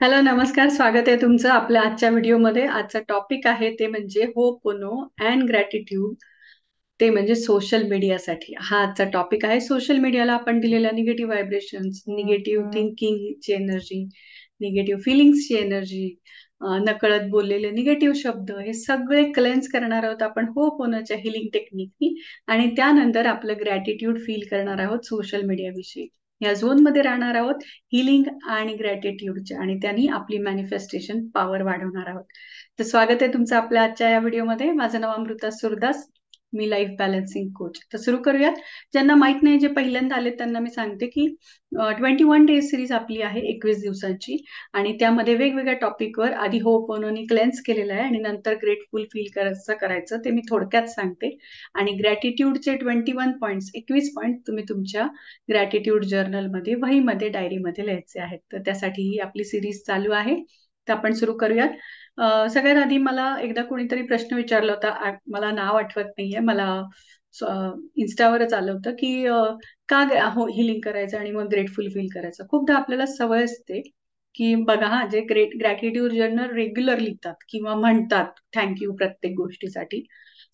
Hello, नमस्कार. स्वागत आहे तुमचं आपल्या आजच्या व्हिडिओमध्ये. आजचा टॉपिक आहे ते म्हणजे होपोनो अँड ग्रॅटिट्यूड. ते म्हणजे सोशल मीडियासाठी. हा आजचा टॉपिक आहे. सोशल मीडियाला आपण दिलेल्या निगेटिव्ह व्हायब्रेशन्स, निगेटिव्ह थिंकिंगची एनर्जी, निगेटिव्ह फीलिंग्सची एनर्जी, नकळत बोललेले निगेटिव्ह शब्द, हे सगळे क्लेन्स करणार आहोत आपण होपोनोच्या हिलिंग टेक्निकनी. आणि त्यानंतर आपलं ग्रॅटिट्यूड फील करणार आहोत सोशल मीडियाविषयी. या झोनमध्ये राहणार आहोत हिलिंग आणि ग्रॅटिट्यूडच्या, आणि त्यांनी आपली मॅनिफेस्टेशन पॉवर वाढवणार आहोत. तर स्वागत आहे तुमचं आपल्या आजच्या या व्हिडिओमध्ये. माझं नाव अमृता सुरदास. मी लाईफ बॅलन्सिंग कोच. तर सुरू करूयात. ज्यांना माहित नाही, जे पहिल्यांदा आले त्यांना मी सांगते की 21 डेज सिरीज आपली आहे, 21 दिवसांची. आणि त्यामध्ये वेगवेगळ्या टॉपिकवर आधी होपोनोनी क्लेन्स केलेलं आहे आणि नंतर ग्रेटफुल फील कसं करायचं ते मी थोडक्यात सांगते. आणि ग्रॅटिट्यूडचे 21 पॉईंट्स, 21 पॉईंट तुम्ही तुमच्या ग्रॅटिट्यूड जर्नलमध्ये, वहीमध्ये, डायरीमध्ये लिहायचे आहेत. तर त्यासाठी ही आपली सिरीज चालू आहे. तर आपण सुरू करूयात. सगळ्यात आधी मला एकदा कोणीतरी प्रश्न विचारला होता, मला नाव आठवत नाहीये, मला इन्स्टावरच आलं होतं की का हिलिंग करायचं आणि मग ग्रेटफुल फील करायचं. खूपदा आपल्याला सवय असते की बघा, हा जे ग्रॅटिट्यूड जर्नल रेग्युलर लिहितात किंवा म्हणतात थँक्यू प्रत्येक गोष्टीसाठी.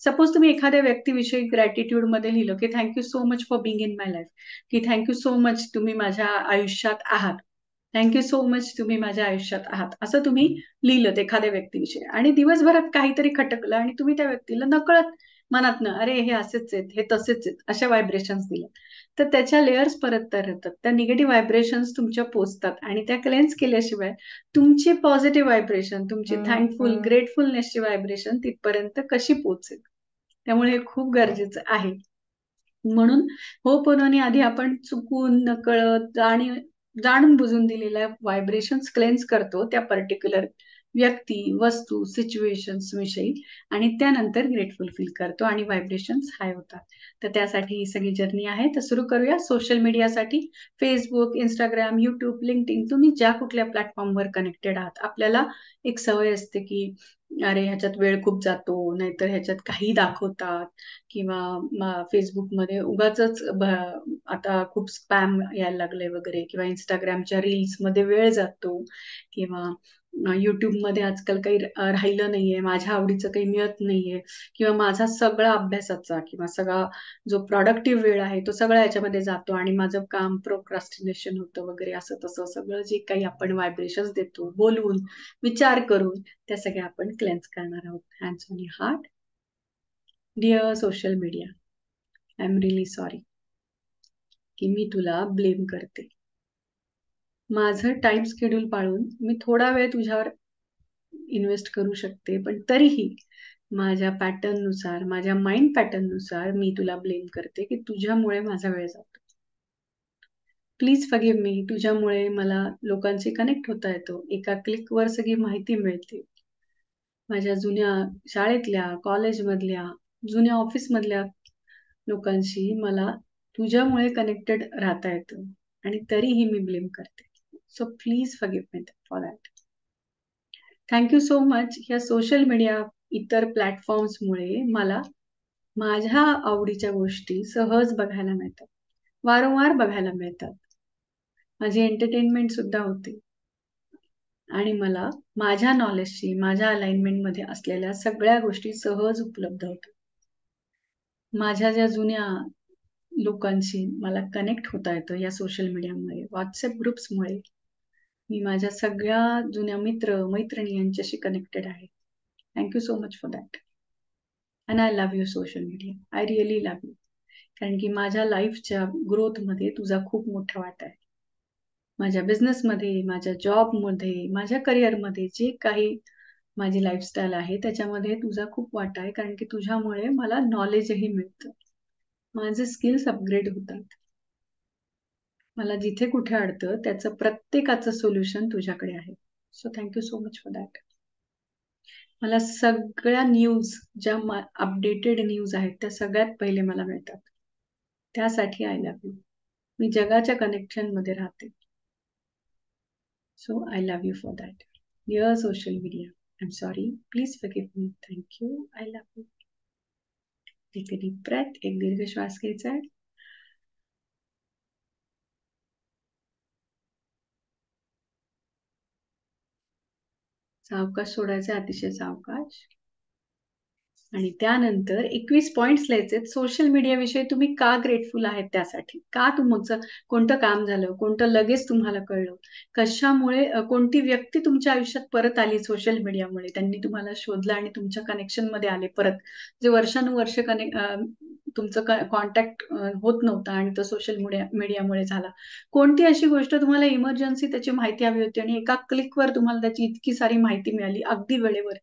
सपोज तुम्ही एखाद्या व्यक्तीविषयी ग्रॅटिट्यूड मध्ये लिहिलं की thank you so much for being in my life, की थँक्यू सो मच तुम्ही माझ्या आयुष्यात आहात, थँक्यू सो मच तुम्ही माझ्या आयुष्यात आहात, असं तुम्ही लिहिलं एखाद्या व्यक्तीविषयी. आणि दिवसभरात काहीतरी खटकलं आणि तुम्ही त्या व्यक्तीला नकळत मनातनं अरे हे असेच आहेत, हे तसेच आहेत, अशा व्हायब्रेशन्स दिल्या, तर त्याच्या लेयर्स परत तयार होतात. त्या निगेटिव्ह व्हायब्रेशन्स तुमच्या पोचतात आणि त्या क्लेन्स केल्याशिवाय तुमची पॉझिटिव्ह व्हायब्रेशन, तुमची थँकफुल ग्रेटफुलनेसची व्हायब्रेशन तिथपर्यंत कशी पोहोचेल. त्यामुळे हे खूप गरजेचं आहे. म्हणून होपोनोनी आधी आपण चुकून, नकळत आणि जाणून बुजून दिलेल्या व्हायब्रेशन्स क्लेन्स करतो त्या पर्टिक्युलर व्यक्ती, वस्तू, सिच्युएशन्स विषयी. आणि त्यानंतर ग्रेटफुल फील करतो आणि व्हायब्रेशन्स हाय होतात. तर त्यासाठी ही सगळी जर्नी आहे. तर सुरू करूया. सोशल मीडियासाठी फेसबुक, इंस्टाग्राम, युट्यूब, लिंक्डइन, तुम्ही ज्या कुठल्या प्लॅटफॉर्मवर कनेक्टेड आहात, आपल्याला एक सवय असते की अरे ह्याच्यात वेळ खूप जातो, नाहीतर ह्याच्यात काही दाखवतात, किंवा फेसबुकमध्ये उगाचच आता खूप स्पॅम यायला लागले वगैरे, किंवा इंस्टाग्रामच्या रील्समध्ये वेळ जातो, किंवा युट्यूबमध्ये आजकाल काही राहिलं नाहीये, माझ्या आवडीचं काही मिळत नाहीये, किंवा माझा सगळा अभ्यासाचा किंवा सगळा जो प्रोडक्टिव्ह वेळ आहे तो सगळा याच्यामध्ये जातो आणि माझं काम प्रोक्रास्टिनेशन होतं वगैरे, असं तसं सगळं जे काही आपण व्हायब्रेशन्स देतो बोलून, विचार करून, त्या सगळ्या आपण क्लेन्स करणार आहोत. Hands on your heart. Dear social media, I am really sorry की मी तुला ब्लेम करते. माझं टाइम शेड्यूल पाळून मी थोडा वेळ तुझ्यावर इन्व्हेस्ट करू शकते, पण तरीही माझ्या पॅटर्ननुसार, माझ्या माइंड पॅटर्ननुसार मी तुला ब्लेम करते की तुझ्यामुळे माझा वेळ जातो. प्लीज फॉरगिव्ह मी. तुझ्यामुळे मला लोकांशी कनेक्ट होता येतो, एका क्लिकवर सगळी माहिती मिळते. माझ्या जुन्या शाळेतल्या, कॉलेजमधल्या, जुन्या ऑफिसमधल्या लोकांशी मला तुझ्यामुळे कनेक्टेड राहता येतं आणि तरीही मी ब्लेम करते. So please forgive me for that. Thank you so much. या सोशल मीडिया, इतर प्लॅटफॉर्म्समुळे मला माझ्या आवडीच्या गोष्टी सहज बघायला मिळतात, वारंवार बघायला मिळतात. माझी एंटरटेनमेंट सुद्धा होते आणि मला माझ्या नॉलेजशी, माझ्या अलाइनमेंटमध्ये असलेल्या सगळ्या गोष्टी सहज उपलब्ध होतात. माझ्या ज्या जुन्या लोकांशी मला कनेक्ट होता येतं या सोशल मीडियामुळे, व्हॉट्सअप ग्रुप्समुळे. मी माझ्या सगळ्या जुन्या मित्र, मैत्रिणी यांच्याशी कनेक्टेड आहे. Thank you so much for that. And I love you social media. I really love you. कारण की माझ्या लाईफच्या ग्रोथमध्ये तुझा खूप मोठा वाटा आहे. माझ्या बिझनेसमध्ये, माझ्या जॉबमध्ये, माझ्या करिअरमध्ये, जे काही माझी लाईफस्टाईल आहे त्याच्यामध्ये तुझा खूप वाटा आहे. कारण की तुझ्यामुळे मला नॉलेजही मिळतं, माझे स्किल्स अपग्रेड होतात. मला जिथे कुठे अडतं त्याचं प्रत्येकाचं सोल्युशन तुझ्याकडे आहे. So thank you so much for that. मला सगळ्या न्यूज, ज्या अपडेटेड न्यूज आहेत त्या सगळ्यात पहिले मला मिळतात. त्यासाठी आय लव्ह यू. मी जगाच्या कनेक्शनमध्ये राहते. So I love you for that. Dear social media, I am sorry. Please forgive me. Thank you. I love you. Take a deep breath. एक दीर्घ श्वास घ्यायचा आहे. सावकाश सोडायचे, अतिशय सावकाश. आणि त्यानंतर 21 पॉइंट्स लिहायचे सोशल मीडियाविषयी तुम्ही का ग्रेटफुल आहेत त्यासाठी. का तुमचं कोणतं काम झालं, कोणतं लगेच तुम्हाला कळलं, कशामुळे कोणती व्यक्ती तुमच्या आयुष्यात परत आली सोशल मीडियामुळे, त्यांनी तुम्हाला शोधलं आणि तुमच्या कनेक्शनमध्ये आले परत. जे वर्षानुवर्ष तुमचं कॉन्टॅक्ट होत नव्हता आणि तो सोशल मीडियामुळे झाला. कोणती अशी गोष्ट तुम्हाला इमर्जन्सी त्याची माहिती हवी होती आणि एका क्लिकवर तुम्हाला त्याची इतकी सारी माहिती मिळाली अगदी वेळेवर.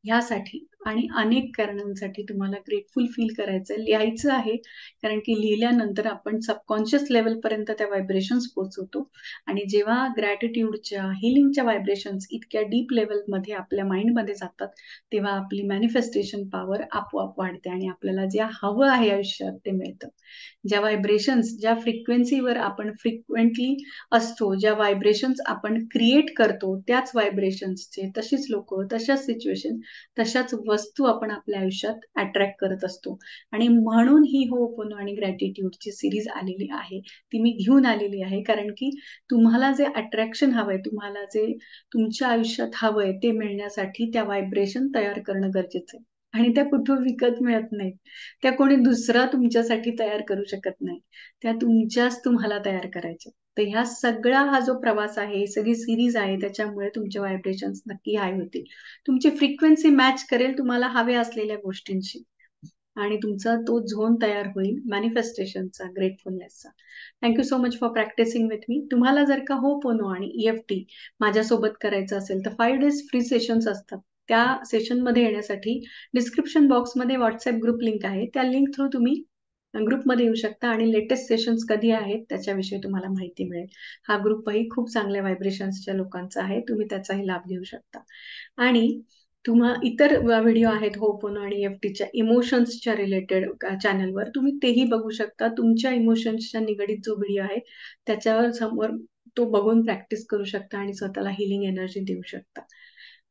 ह्यासाठी आणि अनेक कारणांसाठी तुम्हाला ग्रेटफुल फील करायचंय, लिहायचं आहे. कारण की लिहिल्यानंतर आपण सबकॉन्शियस लेव्हलपर्यंत त्या व्हायब्रेशन्स पोहोचवतो आणि जेव्हा ग्रॅटिट्यूडच्या, हीलिंगच्या व्हायब्रेशन्स इतक्या डीप लेव्हलमध्ये आपल्या माइंडमध्ये जातात, तेव्हा आपली मॅनिफेस्टेशन पॉवर आपोआप वाढते आणि आपल्याला जे हवं आहे आयुष्यात ते मिळतं. ज्या व्हायब्रेशन्स, ज्या फ्रिक्वेन्सीवर आपण फ्रिक्वेंटली असतो, ज्या व्हायब्रेशन्स आपण क्रिएट करतो, त्याच व्हायब्रेशन्सचे तशीच लोकं, तशाच सिच्युएशन, तशाच वस्तू आपण आपल्या आयुष्यात अट्रॅक्ट करत असतो. आणि म्हणून ही होपोनो आणि ग्रॅटिट्यूडची सीरीज आलेली आहे. ती मी घेऊन आलेली आहे कारण की तुम्हाला जे अट्रॅक्शन हवंय, तुम्हाला जे तुमच्या आयुष्यात हवंय ते मिळण्यासाठी त्या व्हायब्रेशन तयार करणं गरजेचं आहे. आणि त्या कुठून विकत मिळत नाहीत. त्या कोणी दुसरा तुमच्यासाठी तयार करू शकत नाही. त्या तुमच्याच तुम्हाला तयार करायच्या. तर ह्या सगळा हा जो प्रवास आहे, ही सगळी सीरीज आहे, त्याच्यामुळे तुमचे व्हायब्रेशन्स नक्की हाय होतील. तुमची फ्रिक्वेन्सी मॅच करेल तुम्हाला हव्या असलेल्या गोष्टींशी आणि तुमचा तो झोन तयार होईल मॅनिफेस्टेशनचा, ग्रेटफुलनेसचा. Thank you so much for practising with me. तुम्हाला जर का होपोनो आणि EFT माझ्यासोबत करायचं असेल तर 5 डेज फ्री सेशन्स असतात. त्या सेशनमध्ये येण्यासाठी डिस्क्रिप्शन बॉक्समध्ये WhatsApp ग्रुप लिंक आहे. त्या लिंक थ्रू तुम्ही ग्रुपमध्ये येऊ शकता आणि लेटेस्ट सेशन्स कधी आहेत त्याच्याविषयी तुम्हाला माहिती मिळेल. हा ग्रुपही खूप चांगल्या व्हायब्रेशन्सच्या लोकांचा आहे. तुम्ही त्याचाही लाभ घेऊ शकता. आणि इतर व्हिडिओ आहेत होपोनो आणि EFTच्या इमोशन्सच्या रिलेटेड चॅनलवर. तुम्ही तेही बघू शकता. तुमच्या इमोशन्सच्या निगडीत जो व्हिडिओ आहे त्याच्यावर समोर तो बघून प्रॅक्टिस करू शकता आणि स्वतःला हीलिंग एनर्जी देऊ शकता.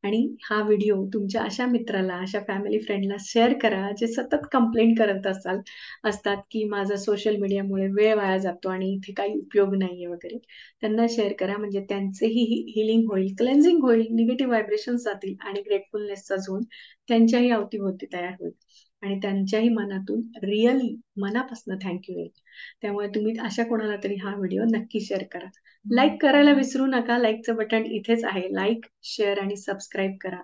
आणि हा व्हिडिओ तुमच्या अशा मित्राला, अशा फॅमिली फ्रेंडला शेअर करा, जे सतत कंप्लेंट करत असतात, की माझा सोशल मीडियामुळे वेळ वाया जातो आणि इथे काही उपयोग नाहीये वगैरे. त्यांना शेअर करा म्हणजे त्यांचेही हीलिंग होईल, क्लेन्झिंग होईल, निगेटिव्ह व्हायब्रेशन्स जातील आणि ग्रेटफुलनेसचा झोन त्यांच्याही अवतीभोवती तयार होईल आणि त्यांच्याही मनातून रिअली मनापासून थँक यू येईल. त्यामुळे तुम्ही अशा कोणाला तरी हा व्हिडिओ नक्की शेअर करा. लाईक करायला विसरू नका. लाईकचं बटन इथेच आहे. लाईक, शेअर आणि सबस्क्राईब करा.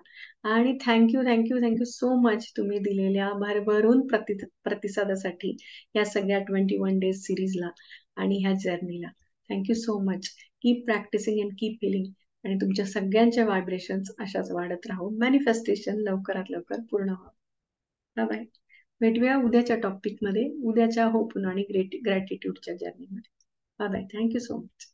आणि थँक यू सो मच तुम्ही दिलेल्या भरभरून प्रतिसादासाठी या सगळ्या 21 डेज सिरीजला आणि ह्या जर्नीला. Thank you so much. Keep practising and keep healing आणि तुमच्या सगळ्यांच्या व्हायब्रेशन्स अशाच वाढत राहू. मॅनिफेस्टेशन लवकरात लवकर पूर्ण व्हावं. Bye bye. भेटूया उद्याच्या टॉपिकमध्ये, उद्याच्या होपोनो आणि ग्रॅटिट्यूडच्या जर्नीमध्ये. Bye bye. Thank you so much.